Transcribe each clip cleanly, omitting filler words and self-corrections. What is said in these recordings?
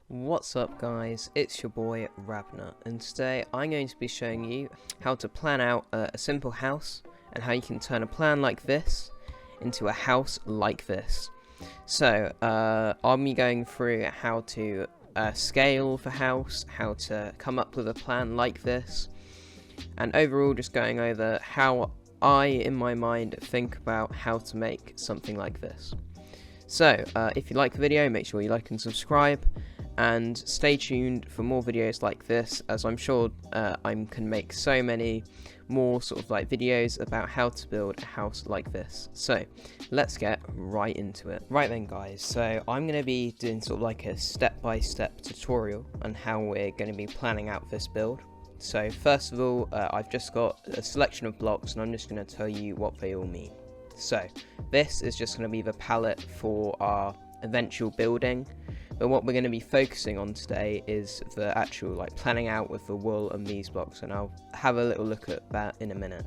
What's up guys, it's your boy Ravner, and today I'm going to be showing you how to plan out a simple house and how you can turn a plan like this into a house like this. So I'll be going through how to scale the house, how to come up with a plan like this, and overall just going over how I in my mind think about how to make something like this. So if you like the video, make sure you like and subscribe, and stay tuned for more videos like this, as I'm sure I can make so many more sort of like videos about how to build a house like this. So let's get right into it. Right then guys, so I'm going to be doing sort of like a step-by-step tutorial on how we're going to be planning out this build. So first of all, I've just got a selection of blocks and I'm just going to tell you what they all mean. So this is just going to be the palette for our eventual building. But what we're going to be focusing on today is the actual like planning out with the wool and these blocks, and I'll have a little look at that in a minute.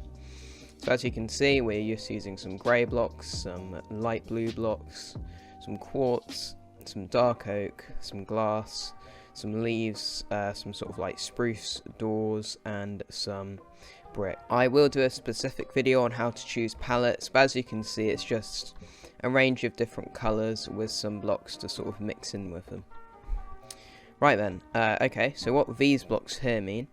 So as you can see, we're just using some grey blocks, some light blue blocks, some quartz, some dark oak, some glass, some leaves, some sort of like spruce doors, and some brick. I will do a specific video on how to choose palettes, but as you can see it's just a range of different colours with some blocks to sort of mix in with them. Right then, okay, so what these blocks here mean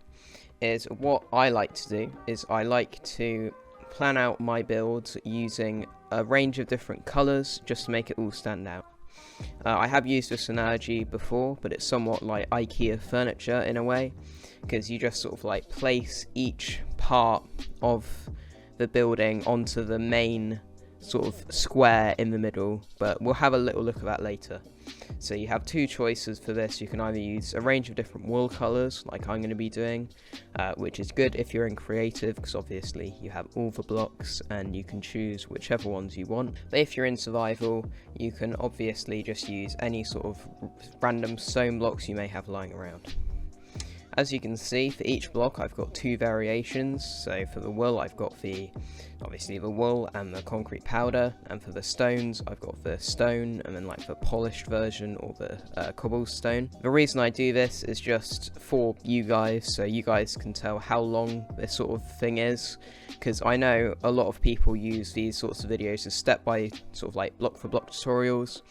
is what I like to do is I like to plan out my builds using a range of different colours just to make it all stand out. I have used this analogy before, but it's somewhat like IKEA furniture in a way, because you just sort of like place each part of the building onto the main sort of square in the middle, but we'll have a little look at that later. So you have two choices for this. You can either use a range of different wool colours like I'm going to be doing, which is good if you're in creative because obviously you have all the blocks and you can choose whichever ones you want. But if you're in survival, you can obviously just use any sort of random stone blocks you may have lying around. As you can see, for each block I've got two variations. So for the wool I've got obviously the wool and the concrete powder, and for the stones I've got the stone and then like the polished version or the cobblestone. The reason I do this is just for you guys, so you guys can tell how long this sort of thing is, because I know a lot of people use these sorts of videos as step by sort of like block for block tutorials.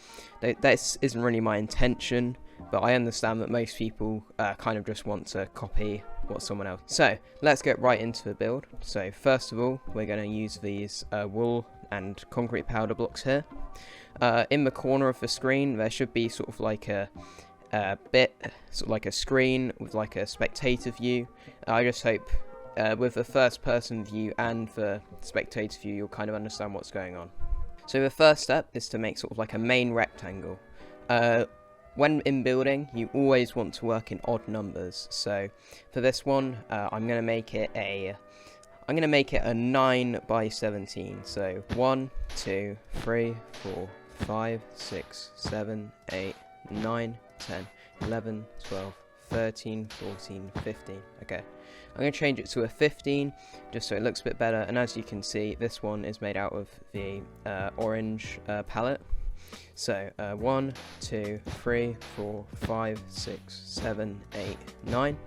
This isn't really my intention, but I understand that most people kind of just want to copy what someone else. So let's get right into the build. So first of all, we're going to use these wool and concrete powder blocks here. In the corner of the screen there should be sort of like a bit, sort of like a screen with like a spectator view. I just hope with the first person view and the spectator view you'll kind of understand what's going on. So the first step is to make sort of like a main rectangle. When in building, you always want to work in odd numbers. So for this one, I'm going to make it a 9 by 17. So 1, 2, 3, 4, 5, 6, 7, 8, 9, 10, 11, 12, 13, 14, 15. Okay. I'm going to change it to a 15 just so it looks a bit better, and as you can see this one is made out of the orange palette. So 1, 2, 3, 4, 5, 6, 7, 8, 9.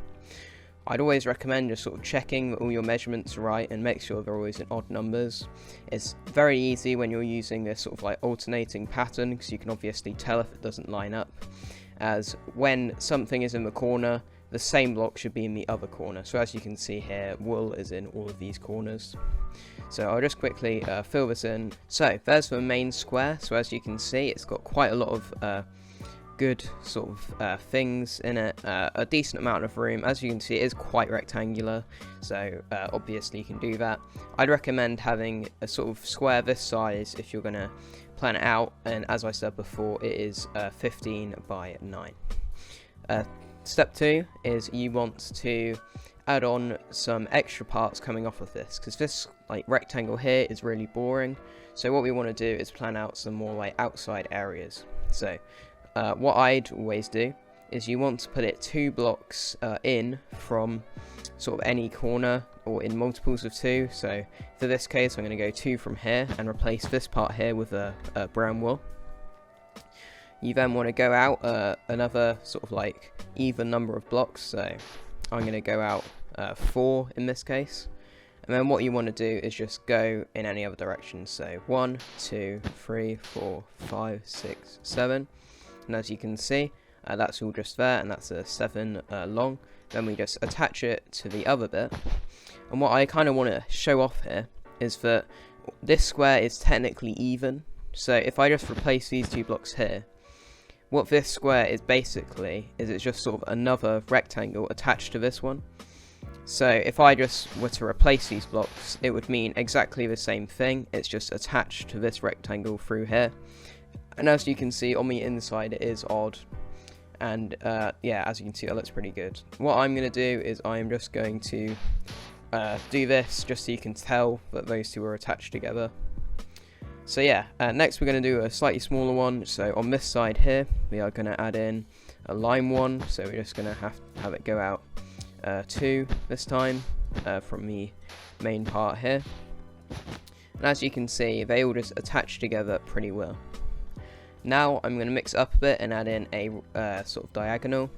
I'd always recommend just sort of checking that all your measurements are right and make sure they're always in odd numbers. It's very easy when you're using this sort of like alternating pattern, because you can obviously tell if it doesn't line up, as when something is in the corner the same block should be in the other corner. So as you can see here, wool is in all of these corners. So I'll just quickly fill this in. So there's the main square. So as you can see, it's got quite a lot of good sort of things in it, a decent amount of room. As you can see, it is quite rectangular, so obviously you can do that. I'd recommend having a sort of square this size if you're going to plan it out, and as I said before, it is 15 by 9. Step 2 is you want to add on some extra parts coming off of this, because this like rectangle here is really boring. So what we want to do is plan out some more like outside areas. So what I'd always do is you want to put it 2 blocks in from sort of any corner, or in multiples of 2. So for this case I'm going to go 2 from here and replace this part here with a brown wool. You then want to go out another sort of like even number of blocks, so I'm going to go out 4 in this case. And then what you want to do is just go in any other direction, so 1, 2, 3, 4, 5, 6, 7. And as you can see, that's all just there, and that's a 7 long. Then we just attach it to the other bit. And what I kind of want to show off here is that this square is technically even. So if I just replace these 2 blocks here, what this square is basically is it's just sort of another rectangle attached to this one. So if I just were to replace these blocks, it would mean exactly the same thing. It's just attached to this rectangle through here. And as you can see on the inside, it is odd. And yeah, as you can see, it looks pretty good. What I'm going to do is I'm just going to do this just so you can tell that those 2 are attached together. So yeah, next we're going to do a slightly smaller one. So on this side here, we are going to add in a line one. So we're just going to have it go out 2 this time from the main part here. And as you can see, they all just attach together pretty well. Now I'm going to mix it up a bit and add in a sort of diagonal.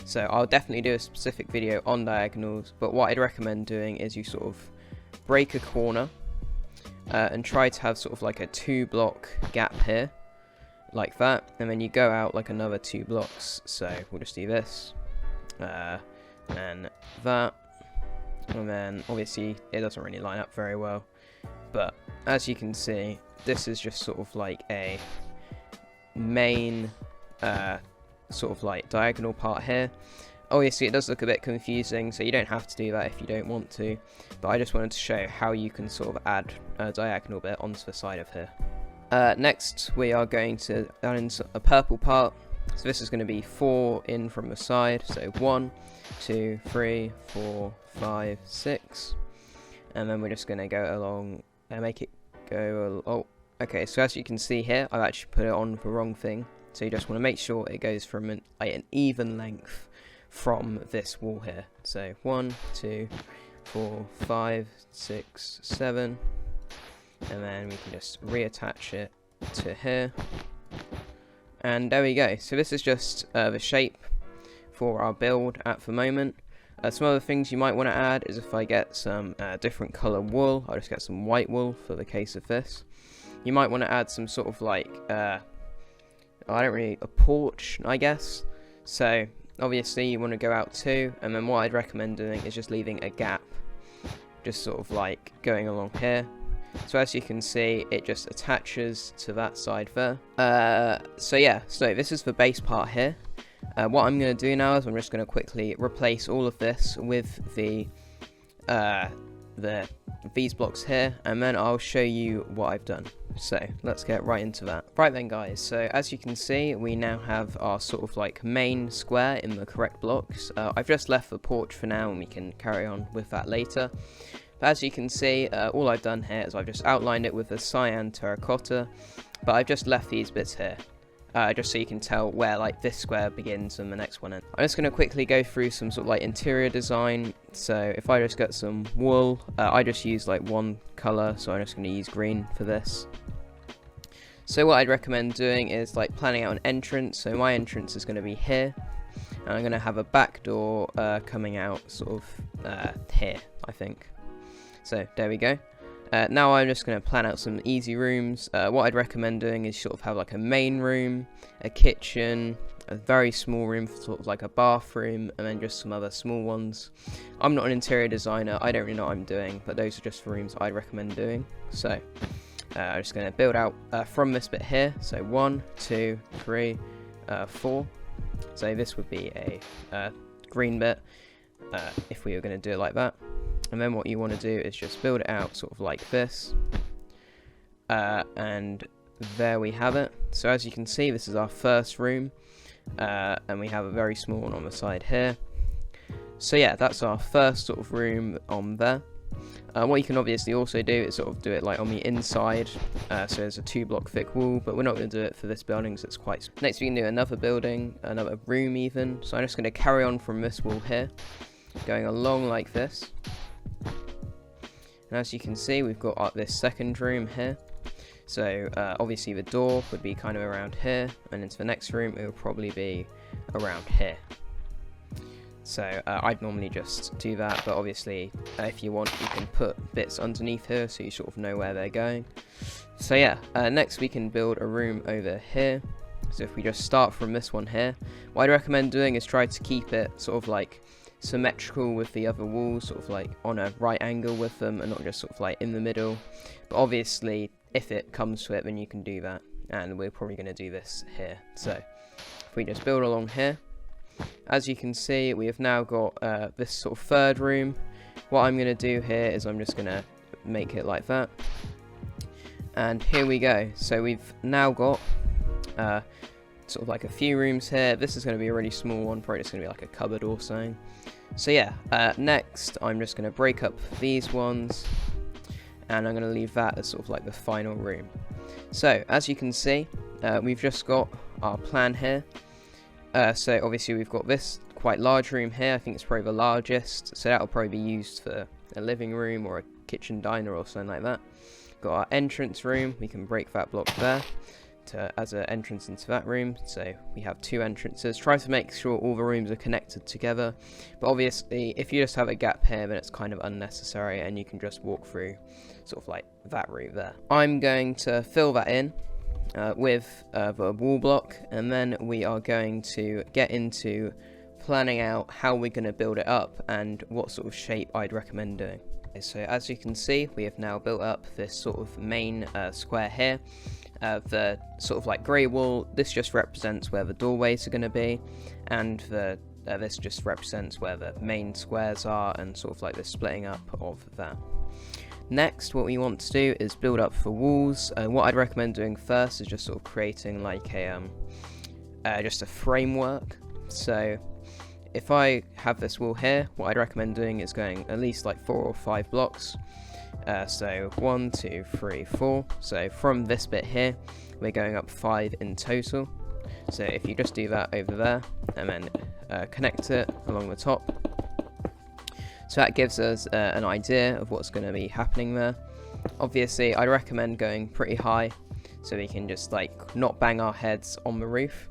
So I'll definitely do a specific video on diagonals, but what I'd recommend doing is you sort of break a corner and try to have sort of like a 2 block gap here, like that, and then you go out like another 2 blocks. So we'll just do this, and that, and then obviously it doesn't really line up very well, but as you can see, this is just sort of like a main sort of like diagonal part here. Obviously it does look a bit confusing, so you don't have to do that if you don't want to, but I just wanted to show how you can sort of add a diagonal bit onto the side of here. Next we are going to add in a purple part, so this is going to be 4 in from the side, so 1, 2, 3, 4, 5, 6, and then we're just going to go along and make it go, oh, okay, so as you can see here, I've actually put it on the wrong thing, so you just want to make sure it goes from an even length from this wall here. So 1, 2, 4, 5, 6, 7, and then we can just reattach it to here, and there we go. So this is just the shape for our build at the moment. Some other things you might want to add is if I get some different color wool, I'll just get some white wool for the case of this. You might want to add some sort of like a porch, I guess. So obviously you want to go out 2, and then what I'd recommend doing is just leaving a gap, just sort of like going along here. So as you can see, it just attaches to that side there. So yeah, so this is the base part here. What I'm going to do now is I'm just going to quickly replace all of this with these blocks here, and then I'll show you what I've done. So let's get right into that. Right then guys, so as you can see, we now have our sort of like main square in the correct blocks. I've just left the porch for now, and we can carry on with that later. But as you can see, all I've done here is I've just outlined it with the cyan terracotta, but I've just left these bits here. Just so you can tell where like this square begins and the next one ends. I'm just going to quickly go through some sort of like interior design. So if I just get some wool, I just use like one color, so I'm just going to use green for this. So what I'd recommend doing is like planning out an entrance. So my entrance is going to be here, and I'm going to have a back door coming out sort of here, I think. So there we go. Now I'm just going to plan out some easy rooms. What I'd recommend doing is sort of have like a main room, a kitchen, a very small room for sort of like a bathroom, and then just some other small ones. I'm not an interior designer, I don't really know what I'm doing, but those are just the rooms I'd recommend doing. So I'm just going to build out from this bit here. So 1, 2, 3, 4. So this would be a green bit if we were going to do it like that. And then what you want to do is just build it out sort of like this. And there we have it. So as you can see, this is our first room. And we have a very small one on the side here. So yeah, that's our first sort of room on there. What you can obviously also do is sort of do it like on the inside. So there's a 2 block thick wall, but we're not going to do it for this building, so it's quite... Next we can do another building, another room even. So I'm just going to carry on from this wall here, going along like this. And as you can see, we've got this second room here. So obviously the door would be kind of around here, and into the next room it would probably be around here. So I'd normally just do that, but obviously if you want you can put bits underneath here so you sort of know where they're going. So yeah, next we can build a room over here. So if we just start from this one here, what I'd recommend doing is try to keep it sort of like symmetrical with the other walls, sort of like on a right angle with them and not just sort of like in the middle. But obviously if it comes to it then you can do that, and we're probably going to do this here. So if we just build along here, as you can see we have now got this sort of third room. What I'm going to do here is I'm just going to make it like that, and here we go. So we've now got sort of like a few rooms here. This is going to be a really small one, probably just going to be like a cupboard or something. So yeah, next I'm just going to break up these ones, and I'm going to leave that as sort of like the final room. So as you can see, we've just got our plan here. So obviously we've got this quite large room here. I think it's probably the largest, so that'll probably be used for a living room or a kitchen diner or something like that. Got our entrance room, we can break that block there as an entrance into that room. So we have two entrances. Try to make sure all the rooms are connected together, but obviously if you just have a gap here then it's kind of unnecessary and you can just walk through sort of like that route there. I'm going to fill that in with the wall block, and then we are going to get into planning out how we're going to build it up and what sort of shape I'd recommend doing. So as you can see we have now built up this sort of main square here. The sort of like grey wall, this just represents where the doorways are going to be, and this just represents where the main squares are, and sort of like the splitting up of that. Next, what we want to do is build up the walls. What I'd recommend doing first is just sort of creating like a just a framework. So if I have this wall here, what I'd recommend doing is going at least like 4 or 5 blocks. So 1, 2, 3, 4. So from this bit here, we're going up 5 in total. So if you just do that over there, and then connect it along the top. So that gives us an idea of what's going to be happening there. Obviously, I'd recommend going pretty high, so we can just like not bang our heads on the roof.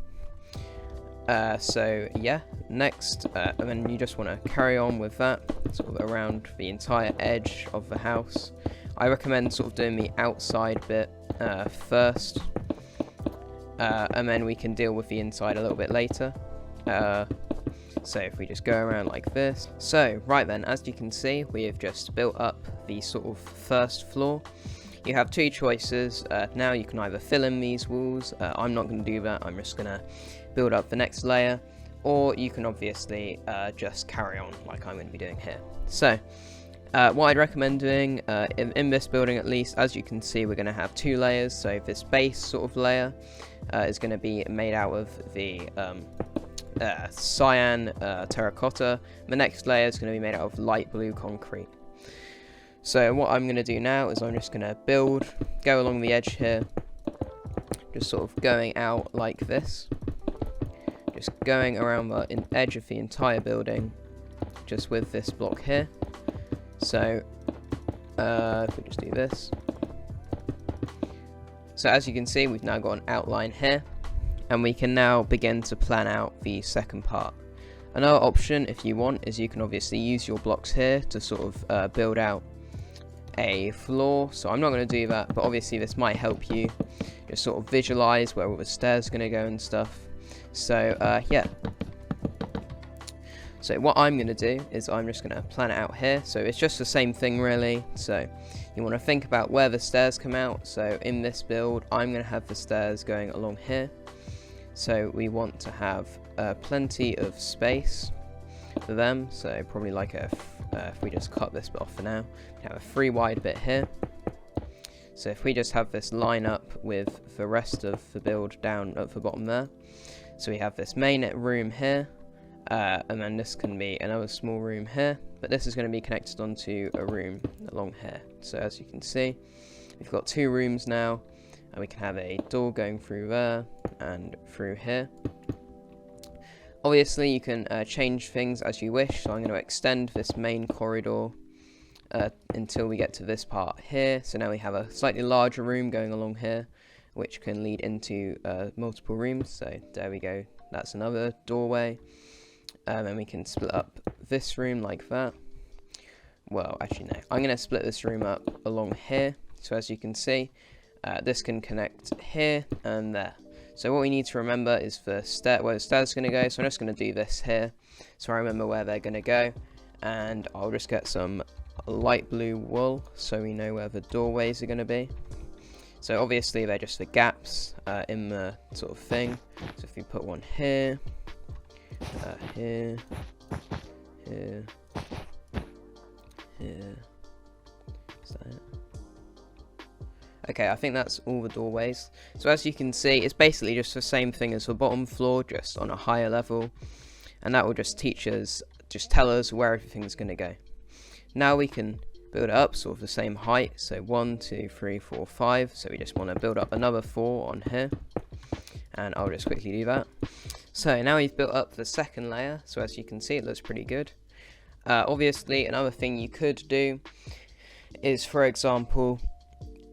So yeah, next, and then you just want to carry on with that, sort of around the entire edge of the house. I recommend sort of doing the outside bit first, and then we can deal with the inside a little bit later. So if we just go around like this. So right then, as you can see, we have just built up the sort of first floor. You have two choices. Now you can either fill in these walls. I'm not going to do that. I'm just going to build up the next layer. Or you can obviously just carry on like I'm going to be doing here. So what I'd recommend doing in this building, at least, as you can see, we're going to have 2 layers. So this base sort of layer is going to be made out of the cyan terracotta. The next layer is going to be made out of light blue concrete. So what I'm going to do now is I'm just going to go along the edge here, just sort of going out like this, just going around the edge of the entire building, just with this block here. So if we just do this, so as you can see we've now got an outline here, and we can now begin to plan out the second part. Another option, if you want, is you can obviously use your blocks here to sort of build out a floor. So I'm not going to do that, but obviously this might help you just sort of visualize where all the stairs are going to go and stuff. So yeah. So what I'm going to do is I'm just going to plan it out here. So it's just the same thing really. So you want to think about where the stairs come out. So in this build, I'm going to have the stairs going along here. So we want to have plenty of space for them. So probably like if we just cut this bit off for now, we have a 3 wide bit here. So if we just have this line up with the rest of the build down at the bottom there. So we have this main room here, and then this can be another small room here, but this is going to be connected onto a room along here. So as you can see, we've got 2 rooms now, and we can have a door going through there and through here. Obviously you can change things as you wish, so I'm going to extend this main corridor until we get to this part here. So now we have a slightly larger room going along here, which can lead into multiple rooms. So there we go, that's another doorway. And we can split up this room like that. Well, actually no, I'm going to split this room up along here. So as you can see, this can connect here and there. So what we need to remember is where the stairs are going to go. So I'm just going to do this here, so I remember where they're going to go. And I'll just get some light blue wool, so we know where the doorways are going to be. So obviously they're just the gaps in the sort of thing. So if we put one here, here, here, here. Is that it? Okay, I think that's all the doorways. So as you can see, it's basically just the same thing as the bottom floor, just on a higher level. And that will just tell us where everything's going to go. Now we can build it up sort of the same height. So 1, 2, 3, 4, 5. So we just want to build up another 4 on here. And I'll just quickly do that. So now we've built up the second layer. So as you can see, it looks pretty good. Obviously, another thing you could do is, for example,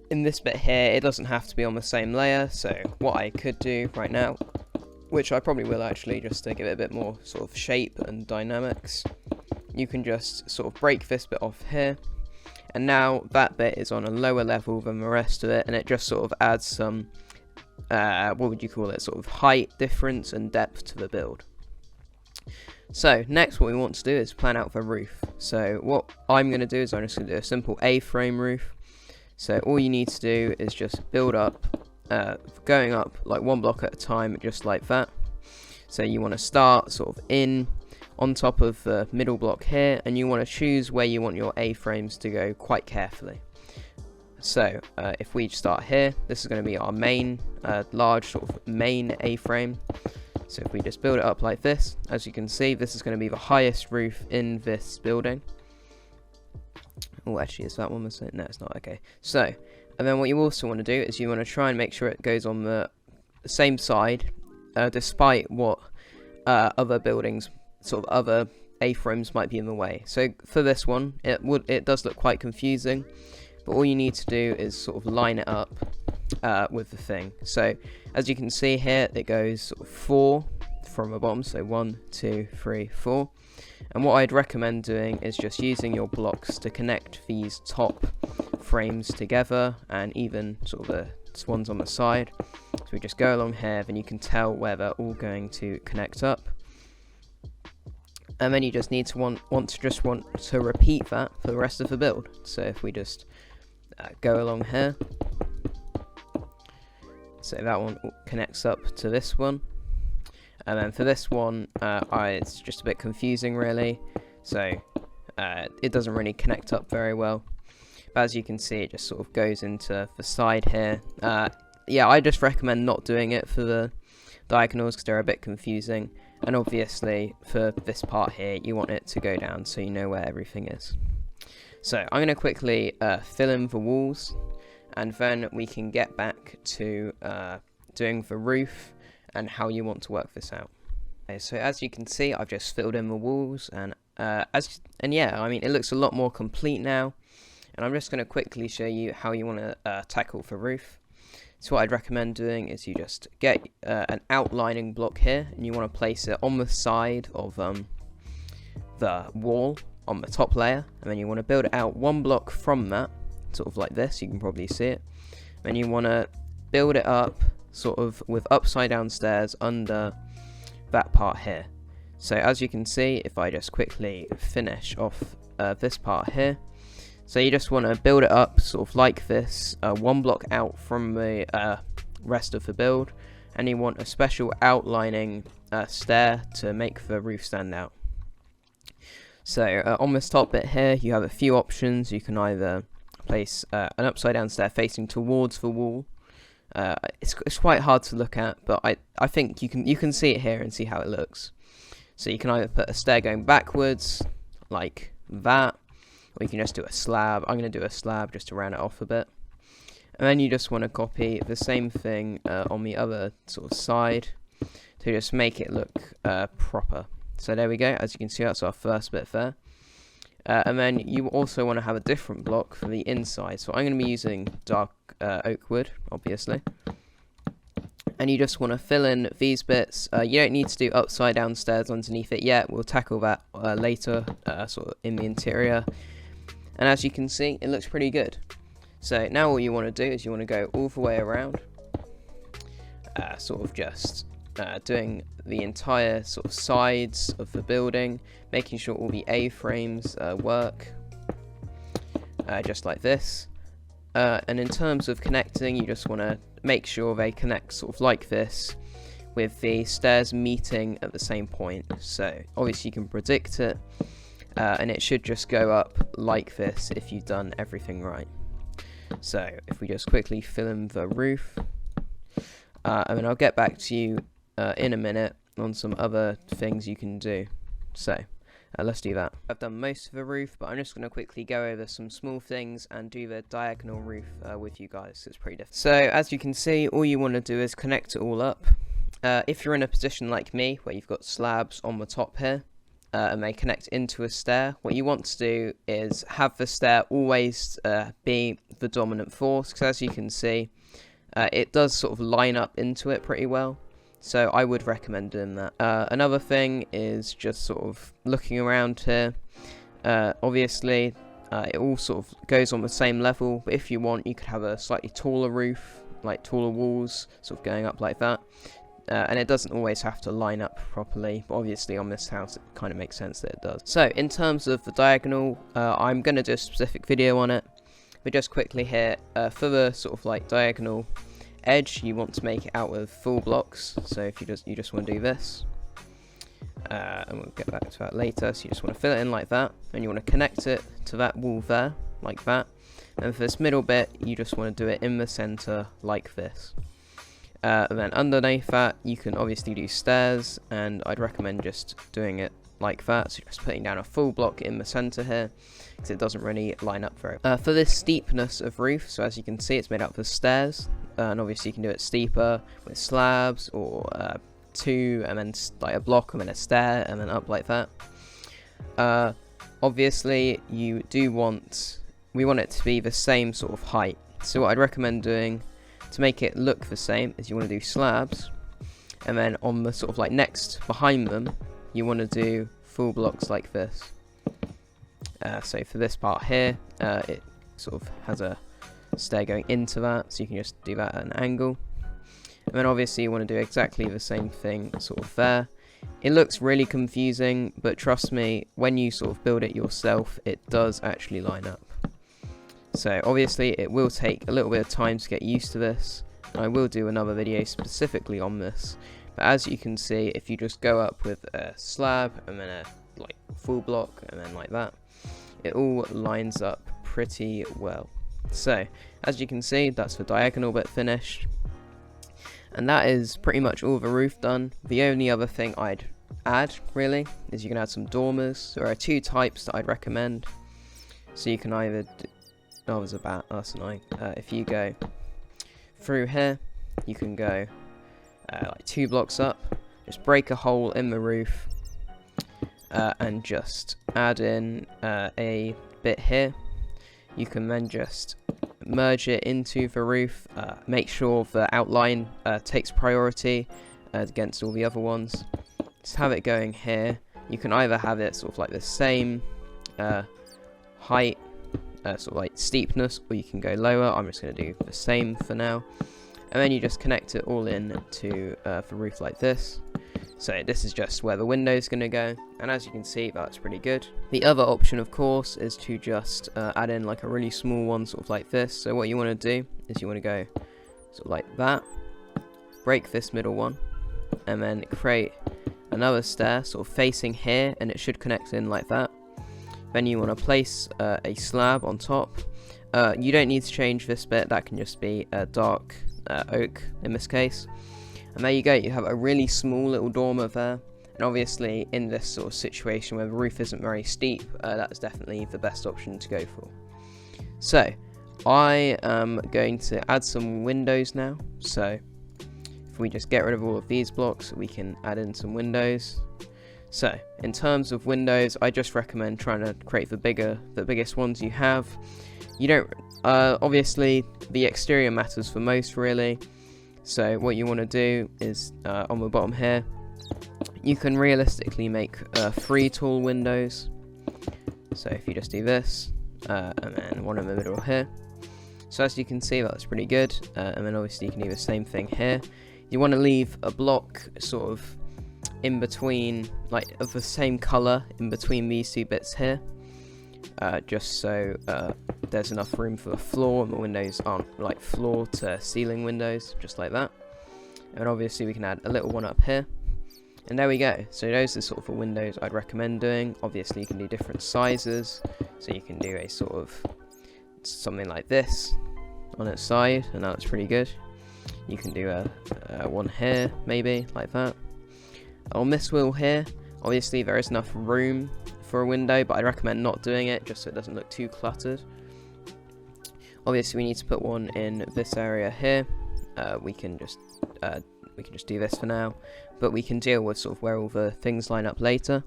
in this bit here, it doesn't have to be on the same layer. So what I could do right now, which I probably will actually, just to give it a bit more sort of shape and dynamics, you can just sort of break this bit off here. And now that bit is on a lower level than the rest of it, and it just sort of adds some, what would you call it, sort of height difference and depth to the build. So next what we want to do is plan out the roof. So what I'm going to do is I'm just going to do a simple A-frame roof. So all you need to do is just build up, going up like one block at a time, just like that. So you want to start sort of on top of the middle block here, and you want to choose where you want your A-frames to go quite carefully. So if we start here, this is going to be our main, large sort of main A-frame. So if we just build it up like this, as you can see, this is going to be the highest roof in this building. Oh, actually, is that one the same? No, it's not. Okay. So, and then what you also want to do is you want to try and make sure it goes on the same side, despite what other buildings, sort of other A-frames might be in the way. So for this one, it does look quite confusing, but all you need to do is sort of line it up with the thing. So as you can see here, it goes sort of 4 from the bottom, so 1, 2, 3, 4. And what I'd recommend doing is just using your blocks to connect these top frames together, and even sort of the ones on the side. So we just go along here, then you can tell where they're all going to connect up. And then you just need to want to repeat that for the rest of the build. So if we just go along here, so that one connects up to this one. And then for this one, it's just a bit confusing really, so it doesn't really connect up very well. But as you can see, it just sort of goes into the side here. Yeah, I just recommend not doing it for the diagonals because they're a bit confusing. And obviously, for this part here, you want it to go down so you know where everything is. So I'm going to quickly fill in the walls, and then we can get back to doing the roof and how you want to work this out. Okay, so as you can see, I've just filled in the walls, and yeah, I mean, it looks a lot more complete now. And I'm just going to quickly show you how you want to tackle the roof. So what I'd recommend doing is you just get an outlining block here, and you want to place it on the side of the wall on the top layer, and then you want to build it out one block from that, sort of like this. You can probably see it. Then you want to build it up sort of with upside down stairs under that part here. So as you can see, if I just quickly finish off this part here, so you just want to build it up sort of like this, one block out from the rest of the build, and you want a special outlining stair to make the roof stand out. So on this top bit here, you have a few options. You can either place an upside down stair facing towards the wall. It's quite hard to look at, but I think you can see it here and see how it looks. So you can either put a stair going backwards like that, or you can just do a slab. I'm going to do a slab just to round it off a bit. And then you just want to copy the same thing on the other sort of side to just make it look proper. So there we go. As you can see, that's our first bit there. And then you also want to have a different block for the inside. So I'm going to be using dark oak wood, obviously. And you just want to fill in these bits. You don't need to do upside down stairs underneath it yet. We'll tackle that later, sort of in the interior. And as you can see, it looks pretty good. So now all you want to do is you want to go all the way around, sort of just doing the entire sort of sides of the building, making sure all the A-frames work, just like this. And in terms of connecting, you just want to make sure they connect sort of like this, with the stairs meeting at the same point. So obviously you can predict it, and it should just go up like this if you've done everything right. So if we just quickly fill in the roof, and then I'll get back to you in a minute on some other things you can do. So let's do that. I've done most of the roof, but I'm just going to quickly go over some small things and do the diagonal roof with you guys. It's pretty difficult. So as you can see, all you want to do is connect it all up. If you're in a position like me, where you've got slabs on the top here, and they connect into a stair, what you want to do is have the stair always be the dominant force, because as you can see, it does sort of line up into it pretty well. So I would recommend doing that. Another thing is just sort of looking around here. Obviously, it all sort of goes on the same level, but if you want, you could have a slightly taller roof, like taller walls, sort of going up like that. And it doesn't always have to line up properly, but obviously on this house it kind of makes sense that it does. So in terms of the diagonal, I'm going to do a specific video on it, but just quickly here, for the sort of like diagonal edge, you want to make it out of full blocks. So if you just want to do this, and we'll get back to that later. So you just want to fill it in like that, and you want to connect it to that wall there, like that. And for this middle bit, you just want to do it in the center like this. And then underneath that, you can obviously do stairs, and I'd recommend just doing it like that. So just putting down a full block in the center here, because it doesn't really line up very well. For this steepness of roof, so as you can see, it's made up of stairs, and obviously you can do it steeper with slabs, or two, and then like a block, and then a stair, and then up like that. Obviously, we want it to be the same sort of height. So what I'd recommend doing to make it look the same is you want to do slabs, and then on the sort of like next behind them, you want to do full blocks like this. So for this part here, it sort of has a stair going into that, so you can just do that at an angle. And then obviously you want to do exactly the same thing sort of there. It looks really confusing, but trust me, when you sort of build it yourself, it does actually line up. So obviously it will take a little bit of time to get used to this. I will do another video specifically on this, but as you can see, if you just go up with a slab and then a like full block and then like that, it all lines up pretty well. So as you can see, that's the diagonal bit finished, and that is pretty much all the roof done. The only other thing I'd add really is you can add some dormers. There are two types that I'd recommend. So you can either oh, there's a bat, that's annoying. If you go through here, you can go like 2 blocks up, just break a hole in the roof, and just add in a bit here. You can then just merge it into the roof, make sure the outline takes priority against all the other ones. Just have it going here. You can either have it sort of like the same height, sort of like steepness, or you can go lower. I'm just going to do the same for now, and then you just connect it all in to the roof like this. So this is just where the window is going to go, and as you can see, that's pretty good. The other option, of course, is to just add in like a really small one, sort of like this. So what you want to do is you want to go sort of like that, break this middle one, and then create another stair sort of facing here, and it should connect in like that. Then you want to place a slab on top. You don't need to change this bit, that can just be dark oak in this case. And there you go, you have a really small little dormer there. And obviously in this sort of situation where the roof isn't very steep, that's definitely the best option to go for. So I am going to add some windows now. So if we just get rid of all of these blocks, we can add in some windows. So, in terms of windows, I just recommend trying to create the biggest ones you have. You don't, obviously, the exterior matters for most, really. So, what you want to do is, on the bottom here, you can realistically make 3 tall windows. So, if you just do this, and then one in the middle here. So, as you can see, that's pretty good. And then, obviously, you can do the same thing here. You want to leave a block sort of in between, like of the same color in between these 2 bits here, just so there's enough room for the floor and the windows aren't like floor to ceiling windows, just like that. And obviously we can add a little one up here, and there we go. So those are sort of the windows I'd recommend doing. Obviously you can do different sizes, so you can do a sort of something like this on its side, and that looks pretty good. You can do a one here, maybe like that. On this wheel here, obviously there is enough room for a window, but I recommend not doing it just so it doesn't look too cluttered. Obviously we need to put one in this area here. We can just do this for now, but we can deal with sort of where all the things line up later.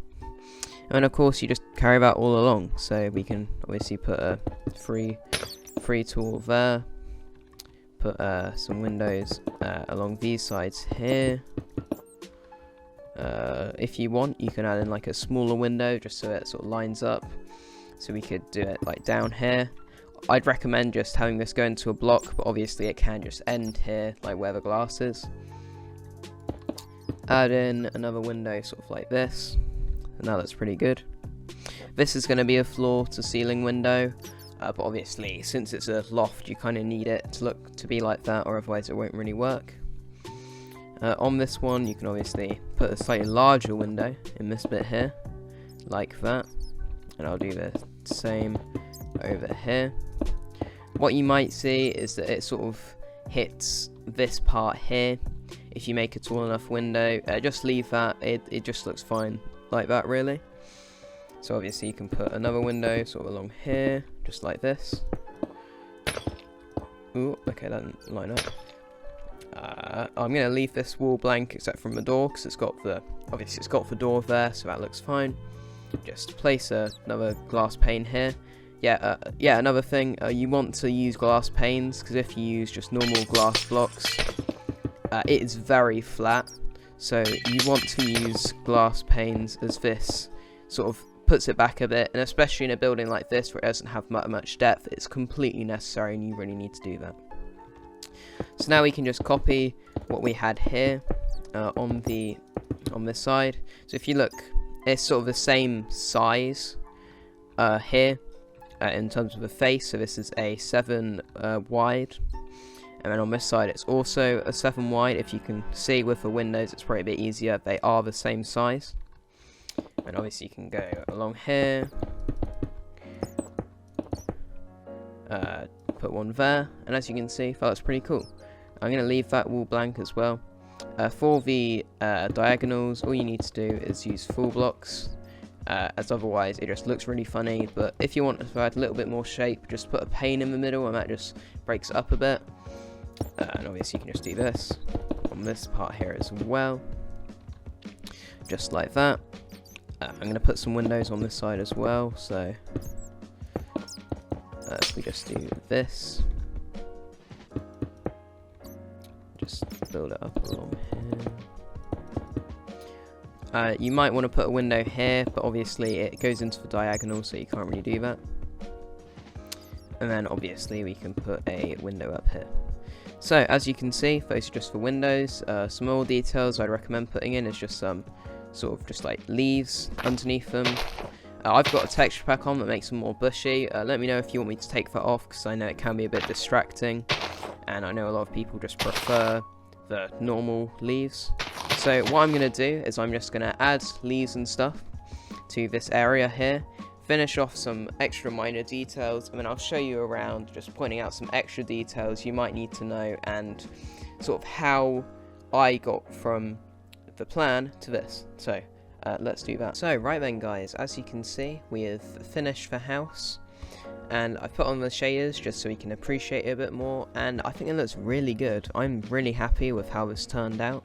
And of course you just carry that all along, so we can obviously put a free tool there, put some windows along these sides here. If you want, you can add in like a smaller window just so it sort of lines up. So we could do it like down here. I'd recommend just having this go into a block, but obviously it can just end here, like where the glass is. Add in another window sort of like this, and now that's pretty good. This is going to be a floor to ceiling window, but obviously since it's a loft you kind of need it to be like that, or otherwise it won't really work. On this one you can obviously put a slightly larger window in this bit here, like that, and I'll do the same over here. What you might see is that it sort of hits this part here. If you make a tall enough window, just leave that, it just looks fine like that really. So obviously you can put another window sort of along here, just like this. Ooh, okay, that didn't line up. I'm going to leave this wall blank except from the door, because obviously it's got the door there, so that looks fine. Just place another glass pane here. Yeah, another thing, you want to use glass panes, because if you use just normal glass blocks, it is very flat. So you want to use glass panes, as this sort of puts it back a bit, and especially in a building like this where it doesn't have much depth, it's completely necessary and you really need to do that. So now we can just copy what we had here on this side. So if you look, it's sort of the same size here in terms of the face. So this is a 7 wide, and then on this side it's also a 7 wide. If you can see with the windows, it's probably a bit easier. They are the same size, and obviously you can go along here. Put one there, and as you can see, that looks pretty cool. I'm going to leave that wall blank as well. For the diagonals, all you need to do is use full blocks, as otherwise it just looks really funny. But if you want to add a little bit more shape, just put a pane in the middle, and that just breaks it up a bit. And obviously you can just do this on this part here as well, just like that. I'm going to put some windows on this side as well, so if we just do this, just build it up along here. You might want to put a window here, but obviously it goes into the diagonal, so you can't really do that. And then obviously we can put a window up here. So as you can see, those are just for windows. Some more details I'd recommend putting in is just some sort of just like leaves underneath them. I've got a texture pack on that makes them more bushy. Let me know if you want me to take that off, because I know it can be a bit distracting, and I know a lot of people just prefer the normal leaves. So what I'm going to do is I'm just going to add leaves and stuff to this area here, finish off some extra minor details, and then I'll show you around, just pointing out some extra details you might need to know, and sort of how I got from the plan to this. So let's do that. So right then guys, as you can see, we have finished the house, and I've put on the shaders just so we can appreciate it a bit more, and I think it looks really good. I'm really happy with how this turned out.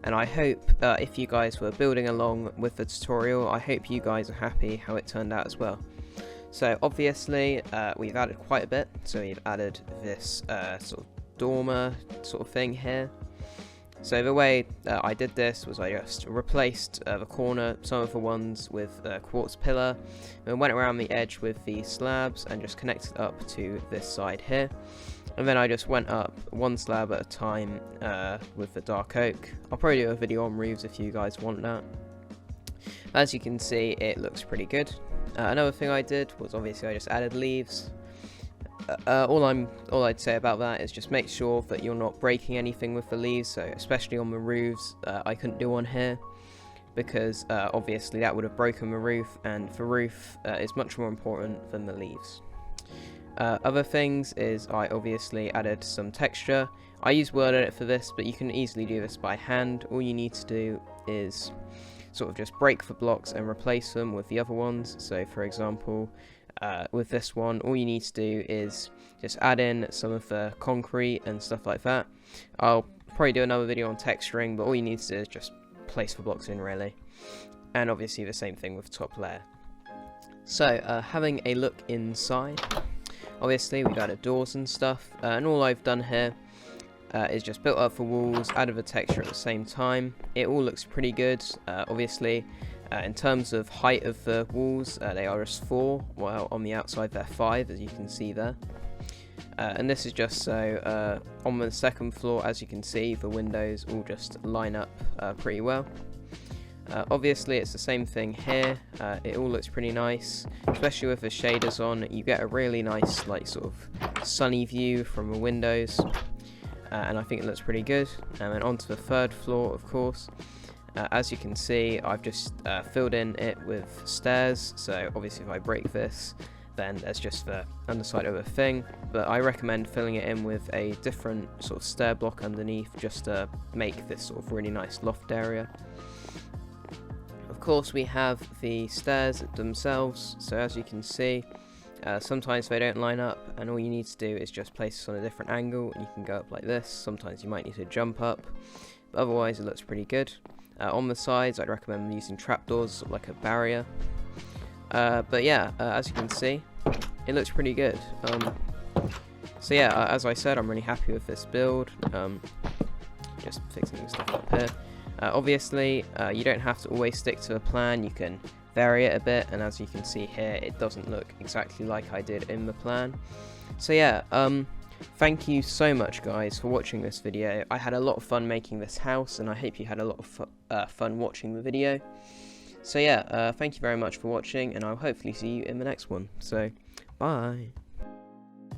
And I hope if you guys were building along with the tutorial, I hope you guys are happy how it turned out as well. So obviously we've added quite a bit. So we've added this sort of dormer sort of thing here. So the way I did this was I just replaced the corner, some of the ones with quartz pillar, and went around the edge with the slabs and just connected up to this side here. And then I just went up one slab at a time with the dark oak. I'll probably do a video on roofs if you guys want that. As you can see, it looks pretty good. Another thing I did was obviously I just added leaves. All I'd say about that is just make sure that you're not breaking anything with the leaves, so especially on the roofs. I couldn't do on here because obviously that would have broken the roof, and the roof is much more important than the leaves. Other things is I obviously added some texture. I use Word Edit for this, but you can easily do this by hand. All you need to do is sort of just break the blocks and replace them with the other ones. So for example, with this one, all you need to do is just add in some of the concrete and stuff like that. I'll probably do another video on texturing, but all you need to do is just place the blocks in, really. And obviously the same thing with the top layer. So having a look inside, obviously we've added doors and stuff, and all I've done here is just built up the walls, added the texture at the same time. It all looks pretty good. Obviously in terms of height of the walls, they are just 4, while on the outside they're 5, as you can see there. And this is just so on the second floor, as you can see, the windows all just line up pretty well. Obviously it's the same thing here. It all looks pretty nice, especially with the shaders on. You get a really nice, like, sort of sunny view from the windows, and I think it looks pretty good. And then onto the third floor, of course. As you can see, I've just filled in it with stairs, so obviously if I break this, then there's just the underside of a thing, but I recommend filling it in with a different sort of stair block underneath, just to make this sort of really nice loft area. Of course, we have the stairs themselves, so as you can see, sometimes they don't line up, and all you need to do is just place this on a different angle, and you can go up like this. Sometimes you might need to jump up, but otherwise it looks pretty good. On the sides, I'd recommend using trapdoors, sort of like a barrier. But yeah, as you can see, it looks pretty good. So yeah, as I said, I'm really happy with this build. Just fixing stuff up here. Obviously, you don't have to always stick to a plan. You can vary it a bit, and as you can see here, it doesn't look exactly like I did in the plan. So yeah, thank you so much, guys, for watching this video. I had a lot of fun making this house, and I hope you had a lot of fun watching the video. So yeah, thank you very much for watching, and I'll hopefully see you in the next one. So, bye.